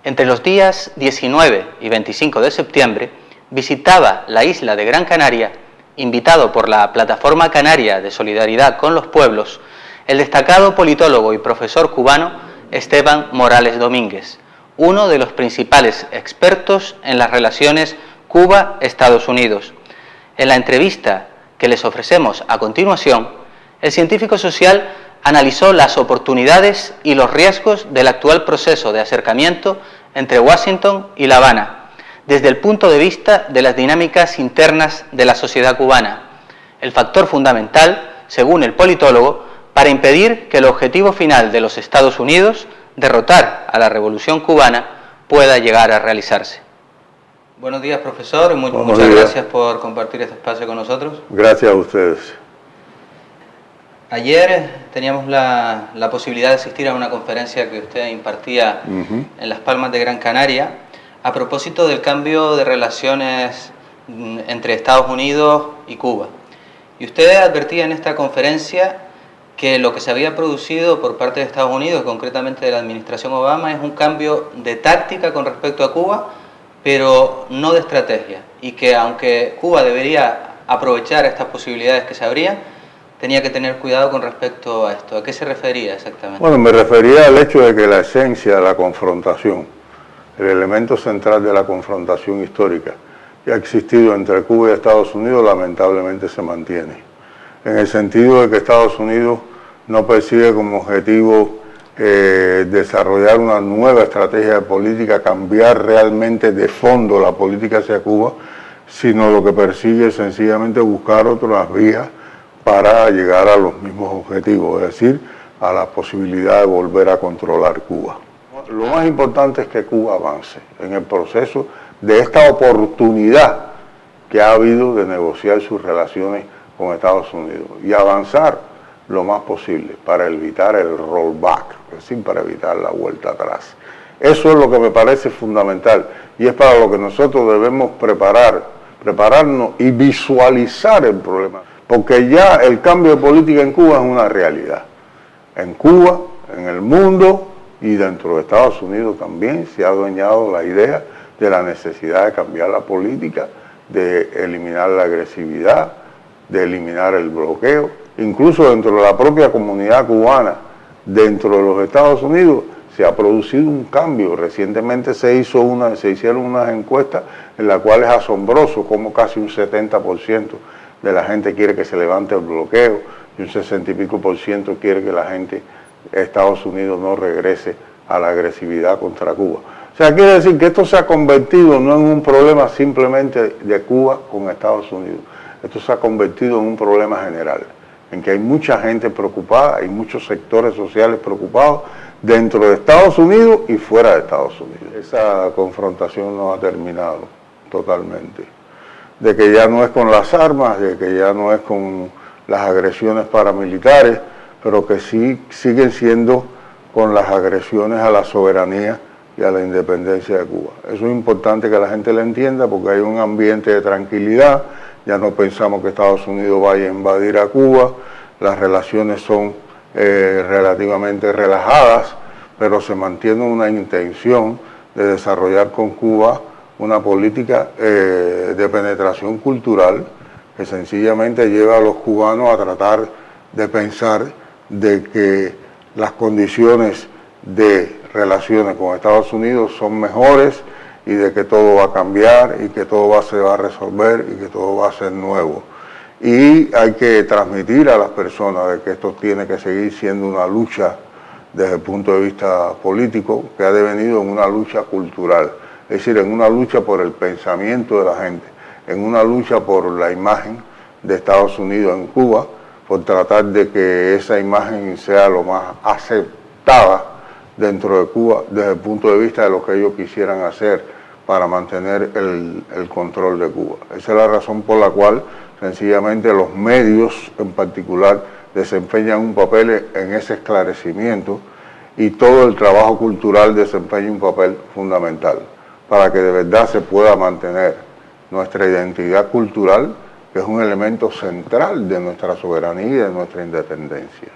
Entre los días 19 y 25 de septiembre visitaba la isla de Gran Canaria, invitado por la Plataforma Canaria de Solidaridad con los Pueblos, el destacado politólogo y profesor cubano Esteban Morales Domínguez, uno de los principales expertos en las relaciones Cuba-Estados Unidos. En la entrevista que les ofrecemos a continuación, el científico social analizó las oportunidades y los riesgos del actual proceso de acercamiento entre Washington y La Habana, desde el punto de vista de las dinámicas internas de la sociedad cubana, el factor fundamental, según el politólogo, para impedir que el objetivo final de los Estados Unidos, derrotar a la Revolución cubana, pueda llegar a realizarse. Buenos días, profesor, y muchas gracias por compartir este espacio con nosotros. Gracias a ustedes. Ayer teníamos la posibilidad de asistir a una conferencia que usted impartía en Las Palmas de Gran Canaria a propósito del cambio de relaciones entre Estados Unidos y Cuba. Y usted advertía en esta conferencia que lo que se había producido por parte de Estados Unidos, concretamente de la administración Obama, es un cambio de táctica con respecto a Cuba, pero no de estrategia, y que aunque Cuba debería aprovechar estas posibilidades que se abrían, tenía que tener cuidado con respecto a esto. ¿A qué se refería exactamente? Bueno, me refería al hecho de que la esencia de la confrontación, el elemento central de la confrontación histórica que ha existido entre Cuba y Estados Unidos, lamentablemente se mantiene. En el sentido de que Estados Unidos no persigue como objetivo desarrollar una nueva estrategia de política, cambiar realmente de fondo la política hacia Cuba, sino lo que persigue es sencillamente buscar otras vías para llegar a los mismos objetivos, es decir, a la posibilidad de volver a controlar Cuba. Lo más importante es que Cuba avance en el proceso de esta oportunidad que ha habido de negociar sus relaciones con Estados Unidos y avanzar lo más posible para evitar el rollback, es decir, para evitar la vuelta atrás. Eso es lo que me parece fundamental y es para lo que nosotros debemos prepararnos y visualizar el problema, porque ya el cambio de política en Cuba es una realidad. En Cuba, en el mundo y dentro de Estados Unidos también se ha adueñado la idea de la necesidad de cambiar la política, de eliminar la agresividad, de eliminar el bloqueo. Incluso dentro de la propia comunidad cubana, dentro de los Estados Unidos, se ha producido un cambio. Recientemente se hicieron unas encuestas en las cuales es asombroso como casi un 70% de la gente quiere que se levante el bloqueo y un 60 y pico % quiere que la gente de Estados Unidos no regrese a la agresividad contra Cuba. O sea, quiere decir que esto se ha convertido no en un problema simplemente de Cuba con Estados Unidos. Esto se ha convertido en un problema general, en que hay mucha gente preocupada, hay muchos sectores sociales preocupados dentro de Estados Unidos y fuera de Estados Unidos. Esa confrontación no ha terminado totalmente. De que ya no es con las armas, de que ya no es con las agresiones paramilitares, pero que sí siguen siendo con las agresiones a la soberanía y a la independencia de Cuba. Eso es importante que la gente lo entienda porque hay un ambiente de tranquilidad, ya no pensamos que Estados Unidos vaya a invadir a Cuba, las relaciones son relativamente relajadas, pero se mantiene una intención de desarrollar con Cuba una política de penetración cultural que sencillamente lleva a los cubanos a tratar de pensar de que las condiciones de relaciones con Estados Unidos son mejores y de que todo va a cambiar y que todo se va a resolver y que todo va a ser nuevo. Y hay que transmitir a las personas de que esto tiene que seguir siendo una lucha desde el punto de vista político que ha devenido en una lucha cultural, es decir, en una lucha por el pensamiento de la gente, en una lucha por la imagen de Estados Unidos en Cuba, por tratar de que esa imagen sea lo más aceptada dentro de Cuba desde el punto de vista de lo que ellos quisieran hacer para mantener el control de Cuba. Esa es la razón por la cual sencillamente los medios en particular desempeñan un papel en ese esclarecimiento y todo el trabajo cultural desempeña un papel fundamental para que de verdad se pueda mantener nuestra identidad cultural, que es un elemento central de nuestra soberanía y de nuestra independencia.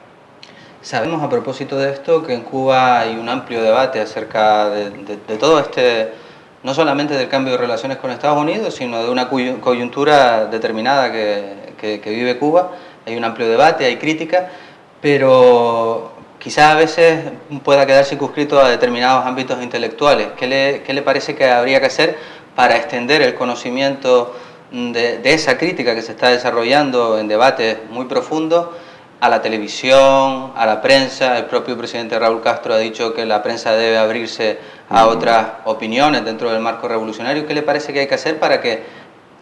Sabemos, a propósito de esto, que en Cuba hay un amplio debate acerca de todo este, no solamente del cambio de relaciones con Estados Unidos, sino de una coyuntura determinada que vive Cuba. Hay un amplio debate, hay crítica, pero quizás a veces pueda quedar circunscrito a determinados ámbitos intelectuales. ¿Qué le parece que habría que hacer para extender el conocimiento de esa crítica que se está desarrollando en debates muy profundos a la televisión, a la prensa? El propio presidente Raúl Castro ha dicho que la prensa debe abrirse a otras opiniones dentro del marco revolucionario. ¿Qué le parece que hay que hacer para que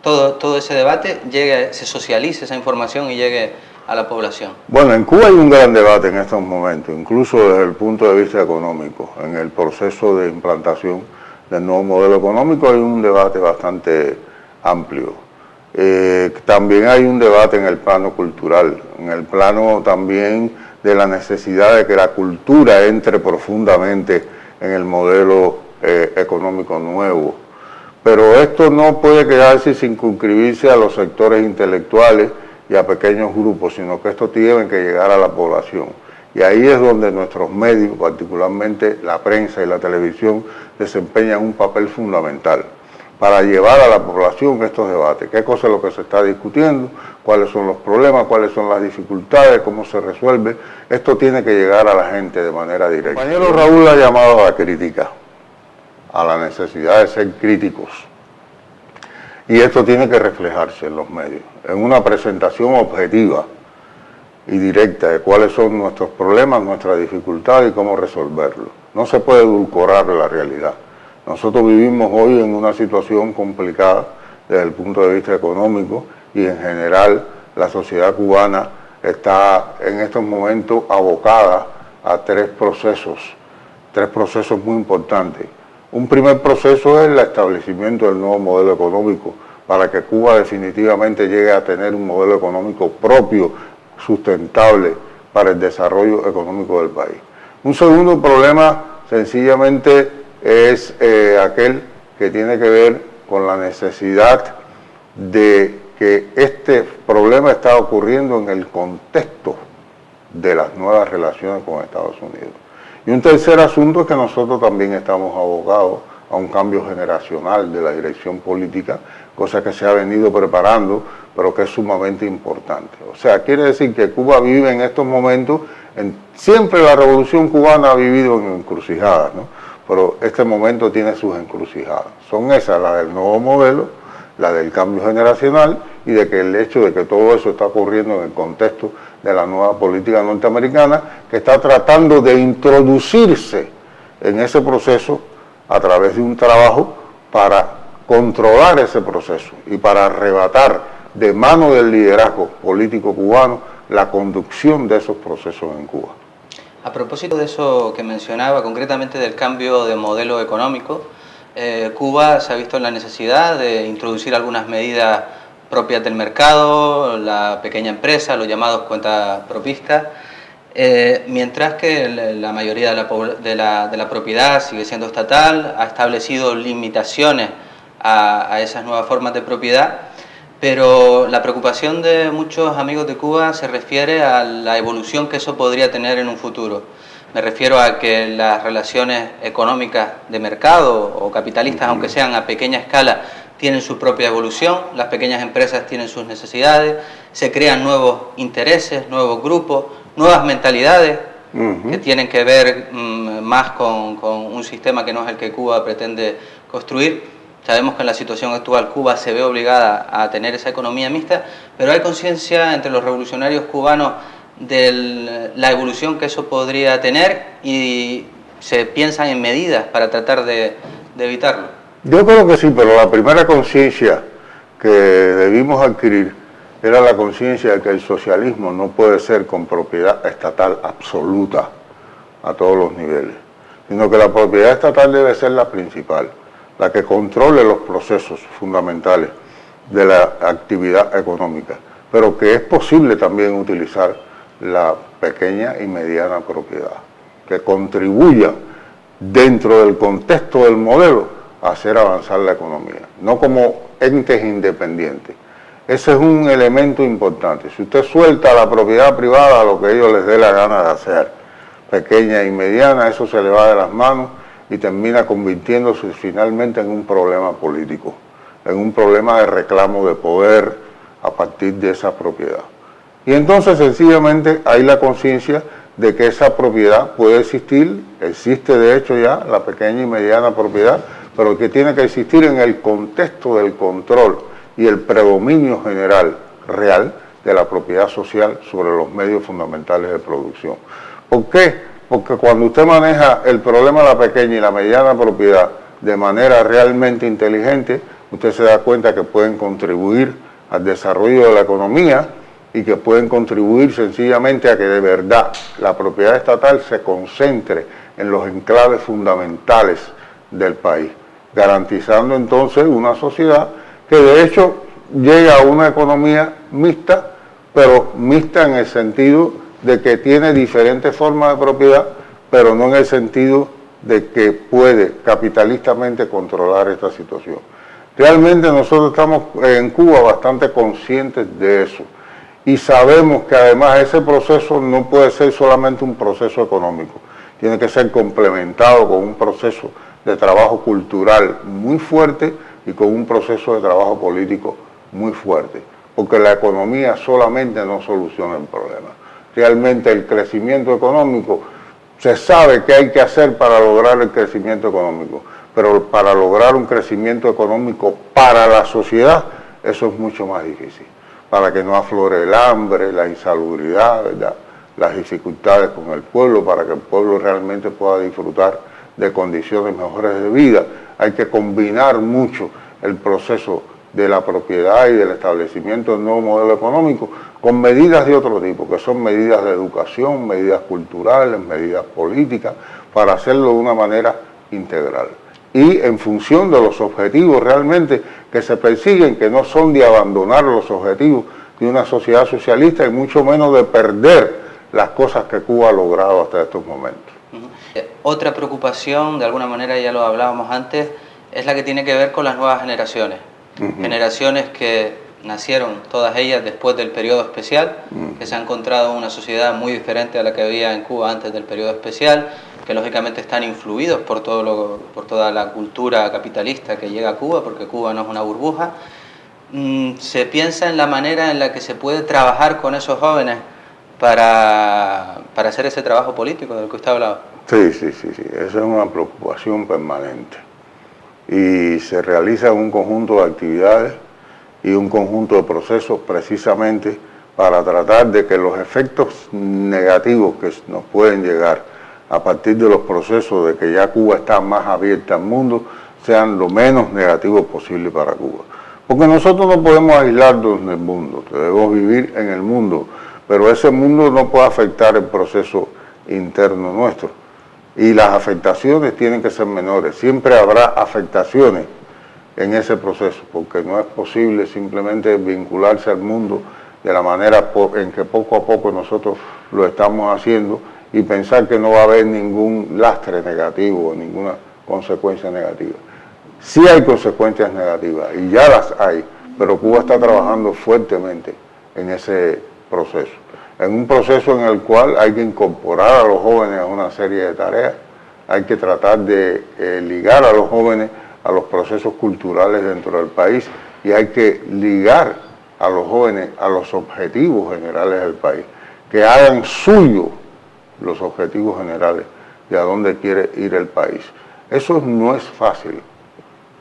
todo ese debate llegue, se socialice esa información y llegue a la población? Bueno, en Cuba hay un gran debate en estos momentos, incluso desde el punto de vista económico. En el proceso de implantación del nuevo modelo económico hay un debate bastante amplio. También hay un debate en el plano cultural, en el plano también de la necesidad de que la cultura entre profundamente en el modelo económico nuevo. Pero esto no puede quedarse sin circunscribirse a los sectores intelectuales y a pequeños grupos, sino que esto tiene que llegar a la población. Y ahí es donde nuestros medios, particularmente la prensa y la televisión, desempeñan un papel fundamental para llevar a la población estos debates. ¿Qué cosa es lo que se está discutiendo? ¿Cuáles son los problemas? ¿Cuáles son las dificultades? ¿Cómo se resuelve? Esto tiene que llegar a la gente de manera directa. El compañero Raúl ha llamado a la crítica, a la necesidad de ser críticos. Y esto tiene que reflejarse en los medios, en una presentación objetiva y directa de cuáles son nuestros problemas, nuestras dificultades y cómo resolverlos. No se puede edulcorar la realidad. Nosotros vivimos hoy en una situación complicada desde el punto de vista económico y en general la sociedad cubana está en estos momentos abocada a tres procesos muy importantes. Un primer proceso es el establecimiento del nuevo modelo económico para que Cuba definitivamente llegue a tener un modelo económico propio, sustentable para el desarrollo económico del país. Un segundo problema sencillamente es aquel que tiene que ver con la necesidad de que este problema está ocurriendo en el contexto de las nuevas relaciones con Estados Unidos. Y un tercer asunto es que nosotros también estamos abocados a un cambio generacional de la dirección política, cosa que se ha venido preparando, pero que es sumamente importante. O sea, quiere decir que Cuba vive en estos momentos, siempre la revolución cubana ha vivido en encrucijadas, ¿no? Pero este momento tiene sus encrucijadas. Son esas, la del nuevo modelo, la del cambio generacional y de que el hecho de que todo eso está ocurriendo en el contexto de la nueva política norteamericana que está tratando de introducirse en ese proceso a través de un trabajo para controlar ese proceso y para arrebatar de mano del liderazgo político cubano la conducción de esos procesos en Cuba. A propósito de eso que mencionaba, concretamente del cambio de modelo económico, Cuba se ha visto en la necesidad de introducir algunas medidas propias del mercado, la pequeña empresa, los llamados cuentapropistas, mientras que la mayoría de la propiedad sigue siendo estatal, ha establecido limitaciones a esas nuevas formas de propiedad, pero la preocupación de muchos amigos de Cuba se refiere a la evolución que eso podría tener en un futuro. Me refiero a que las relaciones económicas de mercado o capitalistas, aunque sean a pequeña escala, tienen su propia evolución, las pequeñas empresas tienen sus necesidades, se crean nuevos intereses, nuevos grupos, nuevas mentalidades que tienen que ver más con un sistema que no es el que Cuba pretende construir. Sabemos que en la situación actual Cuba se ve obligada a tener esa economía mixta, pero hay conciencia entre los revolucionarios cubanos de la evolución que eso podría tener y se piensan en medidas para tratar de evitarlo. Yo creo que sí, pero la primera conciencia que debimos adquirir era la conciencia de que el socialismo no puede ser con propiedad estatal absoluta a todos los niveles, sino que la propiedad estatal debe ser la principal, la que controle los procesos fundamentales de la actividad económica, pero que es posible también utilizar la pequeña y mediana propiedad, que contribuya dentro del contexto del modelo a hacer avanzar la economía, no como entes independientes. Ese es un elemento importante. Si usted suelta la propiedad privada a lo que ellos les dé la gana de hacer, pequeña y mediana, eso se le va de las manos y termina convirtiéndose finalmente en un problema político, en un problema de reclamo de poder a partir de esa propiedad. Y entonces sencillamente hay la conciencia de que esa propiedad puede existir, existe de hecho ya la pequeña y mediana propiedad, pero que tiene que existir en el contexto del control y el predominio general, real, de la propiedad social sobre los medios fundamentales de producción. ¿Por qué? Porque cuando usted maneja el problema de la pequeña y la mediana propiedad de manera realmente inteligente, usted se da cuenta que pueden contribuir al desarrollo de la economía y que pueden contribuir sencillamente a que de verdad la propiedad estatal se concentre en los enclaves fundamentales del país, garantizando entonces una sociedad que de hecho llega a una economía mixta, pero mixta en el sentido de que tiene diferentes formas de propiedad, pero no en el sentido de que puede capitalistamente controlar esta situación. Realmente nosotros estamos en Cuba bastante conscientes de eso y sabemos que además ese proceso no puede ser solamente un proceso económico, tiene que ser complementado con un proceso de trabajo cultural muy fuerte y con un proceso de trabajo político muy fuerte, porque la economía solamente no soluciona el problema. Realmente el crecimiento económico, se sabe qué hay que hacer para lograr el crecimiento económico, pero para lograr un crecimiento económico para la sociedad, eso es mucho más difícil, para que no aflore el hambre, la insalubridad, ¿verdad?, las dificultades con el pueblo, para que el pueblo realmente pueda disfrutar de condiciones mejores de vida. Hay que combinar mucho el proceso de la propiedad y del establecimiento del nuevo modelo económico con medidas de otro tipo, que son medidas de educación, medidas culturales, medidas políticas, para hacerlo de una manera integral. Y en función de los objetivos realmente que se persiguen, que no son de abandonar los objetivos de una sociedad socialista y mucho menos de perder las cosas que Cuba ha logrado hasta estos momentos. Otra preocupación, de alguna manera ya lo hablábamos antes, es la que tiene que ver con las nuevas generaciones. Generaciones que nacieron todas ellas después del periodo especial, que se han encontrado una sociedad muy diferente a la que había en Cuba antes del periodo especial, que lógicamente están influidos por toda la cultura capitalista que llega a Cuba, porque Cuba no es una burbuja. Se piensa en la manera en la que se puede trabajar con esos jóvenes para hacer ese trabajo político del que usted hablaba. Sí, esa es una preocupación permanente y se realiza un conjunto de actividades y un conjunto de procesos precisamente para tratar de que los efectos negativos que nos pueden llegar a partir de los procesos de que ya Cuba está más abierta al mundo sean lo menos negativos posible para Cuba. Porque nosotros no podemos aislarnos del mundo, debemos vivir en el mundo, pero ese mundo no puede afectar el proceso interno nuestro. Y las afectaciones tienen que ser menores. Siempre habrá afectaciones en ese proceso, porque no es posible simplemente vincularse al mundo de la manera en que poco a poco nosotros lo estamos haciendo y pensar que no va a haber ningún lastre negativo o ninguna consecuencia negativa. Sí hay consecuencias negativas y ya las hay, pero Cuba está trabajando fuertemente en ese proceso. En un proceso en el cual hay que incorporar a los jóvenes a una serie de tareas, hay que tratar de ligar a los jóvenes a los procesos culturales dentro del país y hay que ligar a los jóvenes a los objetivos generales del país, que hagan suyo los objetivos generales de a dónde quiere ir el país. Eso no es fácil.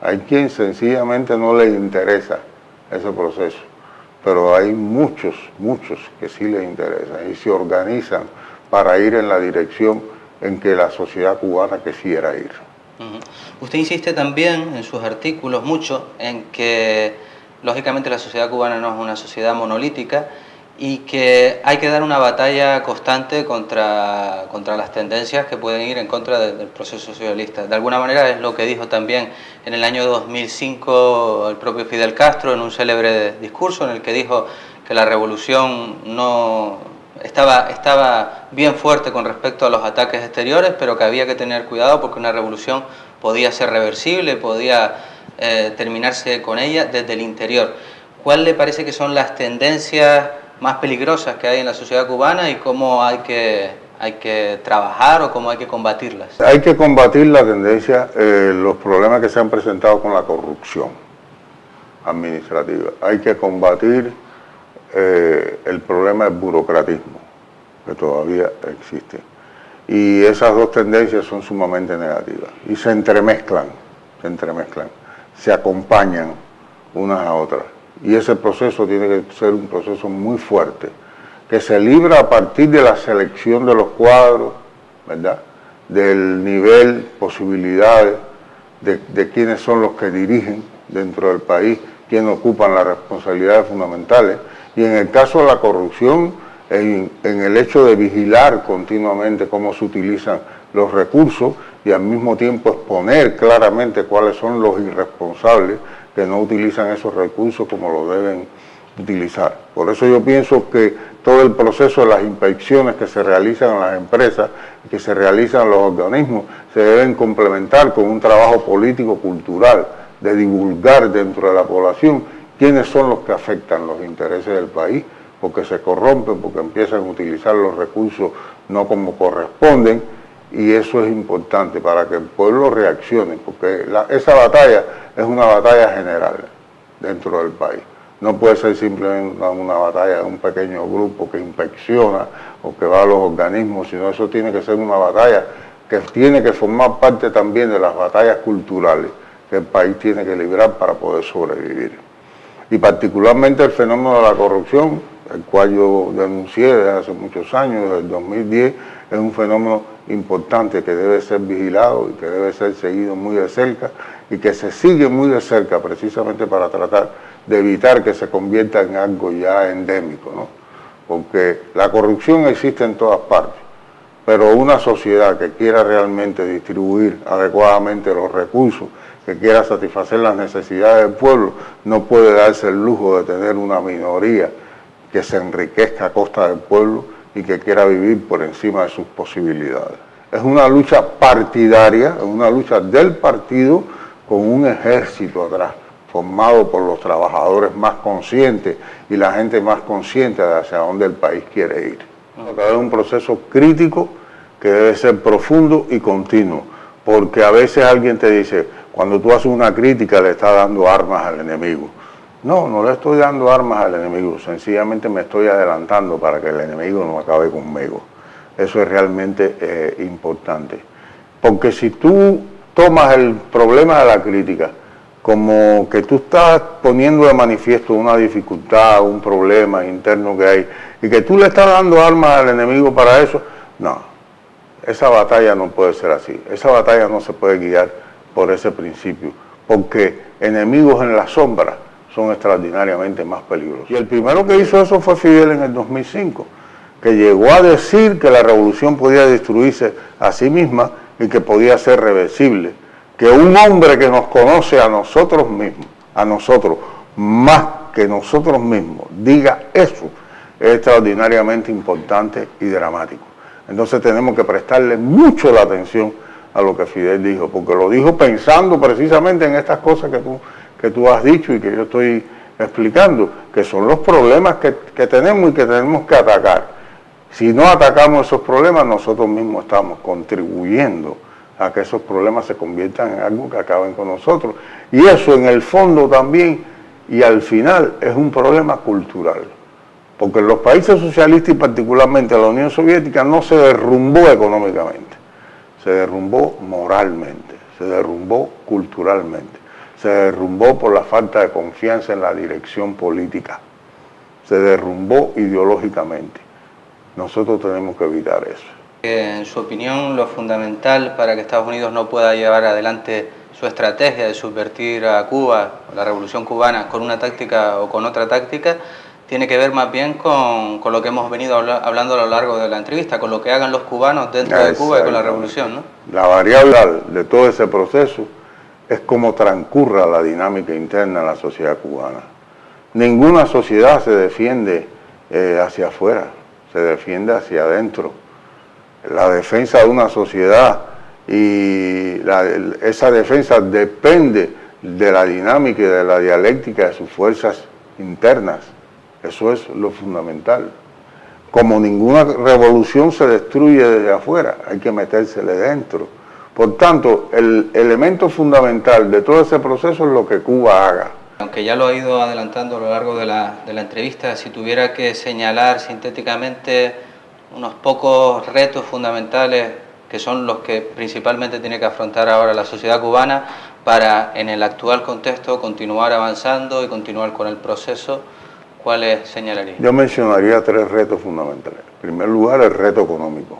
Hay quien sencillamente no le interesa ese proceso, pero hay muchos que sí les interesa y se organizan para ir en la dirección en que la sociedad cubana quisiera ir. Usted insiste también en sus artículos mucho en que lógicamente la sociedad cubana no es una sociedad monolítica y que hay que dar una batalla constante contra las tendencias que pueden ir en contra del proceso socialista. De alguna manera es lo que dijo también en el año 2005 el propio Fidel Castro en un célebre discurso en el que dijo que la revolución no estaba bien fuerte con respecto a los ataques exteriores, pero que había que tener cuidado porque una revolución podía ser reversible, podía terminarse con ella desde el interior. ¿Cuál le parece que son las tendencias más peligrosas que hay en la sociedad cubana y cómo hay que hay que trabajar o cómo hay que combatirlas? Hay que combatir la tendencia, los problemas que se han presentado con la corrupción administrativa. Hay que combatir el problema del burocratismo, que todavía existe. Y esas dos tendencias son sumamente negativas y se entremezclan, se acompañan unas a otras. Y ese proceso tiene que ser un proceso muy fuerte, que se libra a partir de la selección de los cuadros, ¿verdad?, del nivel, posibilidades, de quiénes son los que dirigen dentro del país, quiénes ocupan las responsabilidades fundamentales. Y en el caso de la corrupción, en el hecho de vigilar continuamente cómo se utilizan los recursos y al mismo tiempo exponer claramente cuáles son los irresponsables que no utilizan esos recursos como lo deben utilizar. Por eso yo pienso que todo el proceso de las inspecciones que se realizan en las empresas, que se realizan en los organismos, se deben complementar con un trabajo político-cultural de divulgar dentro de la población quiénes son los que afectan los intereses del país, porque se corrompen, porque empiezan a utilizar los recursos no como corresponden, y eso es importante para que el pueblo reaccione, porque esa batalla es una batalla general dentro del país. No puede ser simplemente una batalla de un pequeño grupo que inspecciona o que va a los organismos, sino eso tiene que ser una batalla que tiene que formar parte también de las batallas culturales que el país tiene que librar para poder sobrevivir. Y particularmente el fenómeno de la corrupción, el cual yo denuncié desde hace muchos años, desde el 2010, es un fenómeno importante que debe ser vigilado y que debe ser seguido muy de cerca y que se sigue muy de cerca precisamente para tratar de evitar que se convierta en algo ya endémico, ¿no? Porque la corrupción existe en todas partes, pero una sociedad que quiera realmente distribuir adecuadamente los recursos, que quiera satisfacer las necesidades del pueblo, no puede darse el lujo de tener una minoría que se enriquezca a costa del pueblo y que quiera vivir por encima de sus posibilidades. Es una lucha partidaria, es una lucha del partido con un ejército atrás, formado por los trabajadores más conscientes y la gente más consciente de hacia dónde el país quiere ir. Es un proceso crítico que debe ser profundo y continuo, porque a veces alguien te dice, cuando tú haces una crítica le estás dando armas al enemigo. No, no le estoy dando armas al enemigo, sencillamente me estoy adelantando para que el enemigo no acabe conmigo. Eso es realmente importante. Porque si tú tomas el problema de la crítica como que tú estás poniendo de manifiesto una dificultad, un problema interno que hay, y que tú le estás dando armas al enemigo para eso, no, esa batalla no puede ser así. Esa batalla no se puede guiar por ese principio, porque enemigos en la sombra son extraordinariamente más peligrosos. Y el primero que hizo eso fue Fidel en el 2005, que llegó a decir que la revolución podía destruirse a sí misma y que podía ser reversible. Que un hombre que nos conoce a nosotros mismos, a nosotros, más que nosotros mismos, diga eso, es extraordinariamente importante y dramático. Entonces tenemos que prestarle mucho la atención a lo que Fidel dijo, porque lo dijo pensando precisamente en estas cosas que tú has dicho y que yo estoy explicando, que son los problemas que tenemos y que tenemos que atacar. Si no atacamos esos problemas, nosotros mismos estamos contribuyendo a que esos problemas se conviertan en algo que acaben con nosotros. Y eso en el fondo también, y al final, es un problema cultural. Porque en los países socialistas y particularmente la Unión Soviética no se derrumbó económicamente, se derrumbó moralmente, se derrumbó culturalmente, se derrumbó por la falta de confianza en la dirección política, se derrumbó ideológicamente. Nosotros tenemos que evitar eso. En su opinión, lo fundamental para que Estados Unidos no pueda llevar adelante su estrategia de subvertir a Cuba, la revolución cubana, con una táctica o con otra táctica, tiene que ver más bien con lo que hemos venido hablando a lo largo de la entrevista, con lo que hagan los cubanos dentro de Cuba y con la revolución, ¿no? La variable de todo ese proceso es cómo transcurra la dinámica interna de la sociedad cubana. Ninguna sociedad se defiende hacia afuera, se defiende hacia adentro. La defensa de una sociedad y esa defensa depende de la dinámica y de la dialéctica de sus fuerzas internas. Eso es lo fundamental. Como ninguna revolución se destruye desde afuera, hay que metérsele dentro. Por tanto, el elemento fundamental de todo ese proceso es lo que Cuba haga. Aunque ya lo ha ido adelantando a lo largo de la entrevista, si tuviera que señalar sintéticamente unos pocos retos fundamentales que son los que principalmente tiene que afrontar ahora la sociedad cubana para, en el actual contexto, continuar avanzando y continuar con el proceso, ¿cuáles señalaría? Yo mencionaría 3 retos fundamentales. En primer lugar, el reto económico.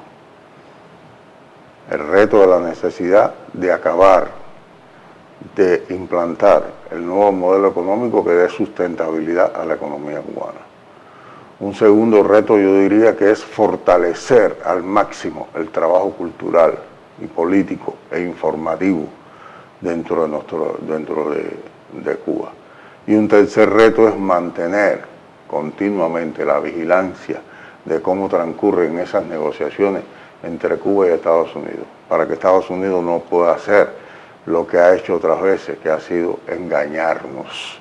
El reto de la necesidad de acabar, de implantar el nuevo modelo económico que dé sustentabilidad a la economía cubana. Un segundo reto yo diría que es fortalecer al máximo el trabajo cultural y político e informativo dentro de Cuba. Y un tercer reto es mantener continuamente la vigilancia de cómo transcurren esas negociaciones entre Cuba y Estados Unidos, para que Estados Unidos no pueda hacer lo que ha hecho otras veces, que ha sido engañarnos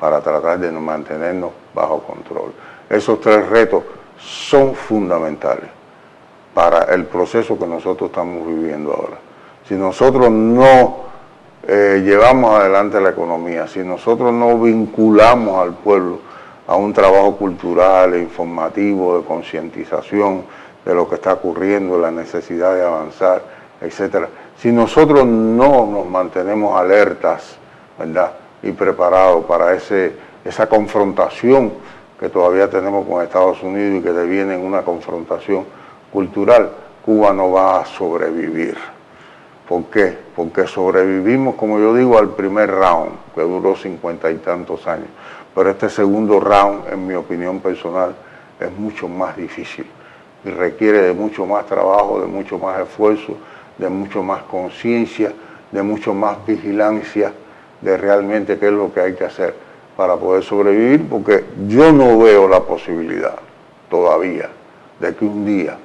para tratar de mantenernos bajo control. Esos 3 retos son fundamentales para el proceso que nosotros estamos viviendo ahora. Si nosotros no llevamos adelante la economía, si nosotros no vinculamos al pueblo a un trabajo cultural e informativo, de concientización de lo que está ocurriendo, la necesidad de avanzar, etcétera. Si nosotros no nos mantenemos alertas, ¿verdad?, y preparados para esa confrontación que todavía tenemos con Estados Unidos y que deviene en una confrontación cultural, Cuba no va a sobrevivir. ¿Por qué? Porque sobrevivimos, como yo digo, al primer round, que duró 50 y tantos años. Pero este segundo round, en mi opinión personal, es mucho más difícil y requiere de mucho más trabajo, de mucho más esfuerzo, de mucho más conciencia, de mucho más vigilancia de realmente qué es lo que hay que hacer para poder sobrevivir, porque yo no veo la posibilidad todavía de que un día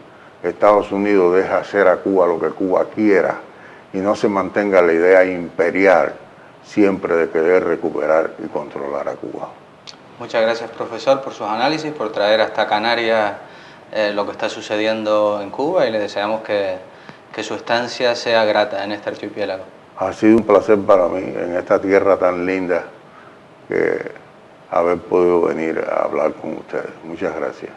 Estados Unidos deje hacer a Cuba lo que Cuba quiera y no se mantenga la idea imperial siempre de querer recuperar y controlar a Cuba. Muchas gracias, profesor, por sus análisis, por traer hasta Canarias lo que está sucediendo en Cuba, y le deseamos que su estancia sea grata en este archipiélago. Ha sido un placer para mí en esta tierra tan linda que haber podido venir a hablar con ustedes. Muchas gracias.